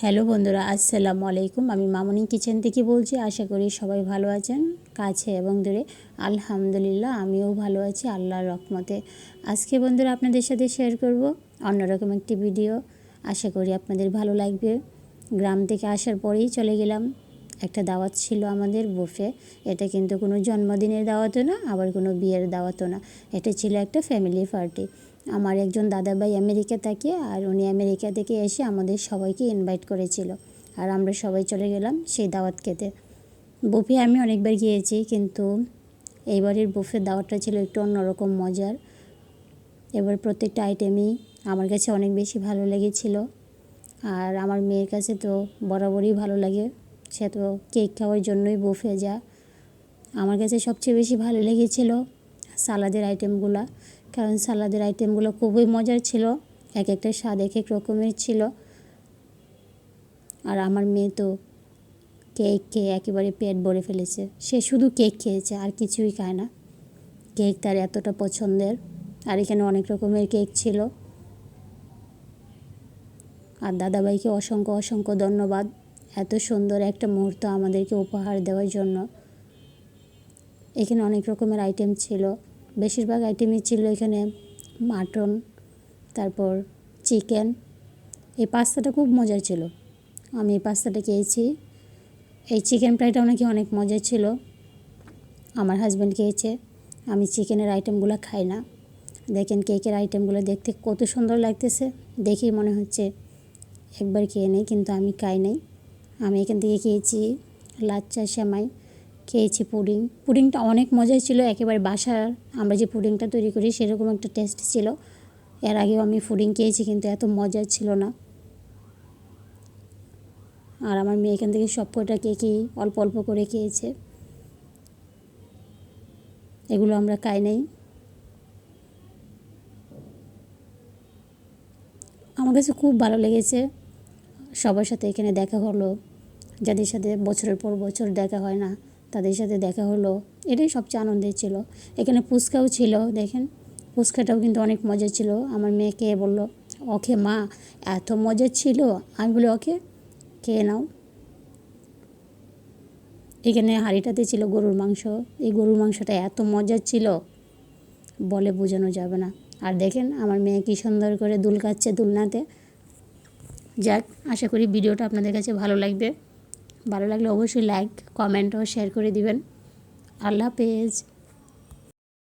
Hello বন্ধুরা, আসসালামু আলাইকুম। আমি মামনি কিচেন থেকে বলছি। আশা করি সবাই ভালো আছেন, কাছে এবং দূরে। আলহামদুলিল্লাহ, আমিও ভালো আছি আল্লাহর রহমতে। আজকে বন্ধুরা আপনাদের সাথে শেয়ার করব অন্যরকম একটি ভিডিও। আশা করি আপনাদের ভালো লাগবে। গ্রাম থেকে আসার পরেই চলে গেলাম, একটা দাওয়াত ছিল আমাদের বুফে। এটা কিন্তু কোনো জন্মদিনের দাওয়াতও না, আবার কোনো বিয়ের দাওয়াতও না। এটা ছিল একটা ফ্যামিলি পার্টি। আমার একজন দাদাভাই আমেরিকা থাকে, আর উনি আমেরিকা থেকে এসে আমাদের সবাইকে ইনভাইট করেছিল, আর আমরা সবাই চলে গেলাম সেই দাওয়াত খেতে। বুফে আমি অনেকবার গিয়েছি, কিন্তু এইবারের বুফের দাওয়াতটা ছিল একটু অন্যরকম মজার। এবার প্রত্যেকটা আইটেমই আমার কাছে অনেক বেশি ভালো লেগেছিল, আর আমার মেয়ের কাছে তো বরাবরই ভালো লাগে। সে তো কেক খাওয়ার জন্যই বুফে যায়। আমার কাছে সবচেয়ে বেশি ভালো লেগেছিল সালাদের আইটেমগুলো, কারণ সালাদের আইটেমগুলো খুবই মজার ছিল। এক একটা স্বাদ এক এক রকমের ছিল। আর আমার মেয়ে তো কেক খেয়ে একেবারে পেট ভরে ফেলেছে। সে শুধু কেক খেয়েছে, আর কিছুই খায় না। কেক তার এতটা পছন্দের। আর এখানে অনেক রকমের কেক ছিল। আর দাদাভাইকে অসংখ্য অসংখ্য ধন্যবাদ এত সুন্দর একটা মুহূর্ত আমাদেরকে উপহার দেওয়ার জন্য। এখানে অনেক রকমের আইটেম ছিল। বেশিরভাগ আইটেমই ছিল এখানে মাটন, তারপর চিকেন। এই পাস্তাটা খুব মজার ছিল, আমি এই পাস্তাটা খেয়েছি। এই চিকেন ফ্রাইটাও নাকি অনেক মজার ছিল। আমার হাজব্যান্ড খেয়েছে। আমি চিকেনের আইটেমগুলো খাই না। দেখেন কেকের আইটেমগুলো দেখতে কত সুন্দর লাগতেছে, দেখেই মনে হচ্ছে একবার খেয়ে নেই, কিন্তু আমি খাই নাই। আমি এখান থেকে খেয়েছি লাচ্চা সেমাই, খেয়েছি পুডিং। পুডিংটা অনেক মজার ছিল, একেবারে বাসার আমরা যে পুডিংটা তৈরি করি সেরকম একটা টেস্ট ছিল। এর আগেও আমি পুডিং খেয়েছি, কিন্তু এত মজার ছিল না। আর আমার মেয়ে এখান থেকে সব কটা কেকই অল্প অল্প করে খেয়েছে। এগুলো আমরা খাই নাই। আমার কাছে খুব ভালো লেগেছে। সবার সাথে এখানে দেখা হলো, যাদের সাথে বছরের পর বছর দেখা হয় না তাদের সাথে দেখা হলো। এটাই সবচেয়ে আনন্দের ছিল। এখানে ফুচকাও ছিল, দেখেন ফুচকাটাও কিন্তু অনেক মজা ছিল। আমার মেয়েকে বলল, ওকে মা এত মজা ছিল। আমি বলি ওকে খেয়ে নাও। এখানে হাঁড়িটাতে ছিল গরুর মাংস। এই গরুর মাংসটা এত মজার ছিল, বলে বোঝানো যাবে না। আর দেখেন আমার মেয়ে কী সুন্দর করে দুল খাচ্ছে দুলনাতে। যাক, আশা করি ভিডিওটা আপনাদের কাছে ভালো লাগবে। ভালো লাগলে অবশ্যই লাইক, কমেন্ট ও শেয়ার করে দিবেন। আল্লাহ হাফেজ।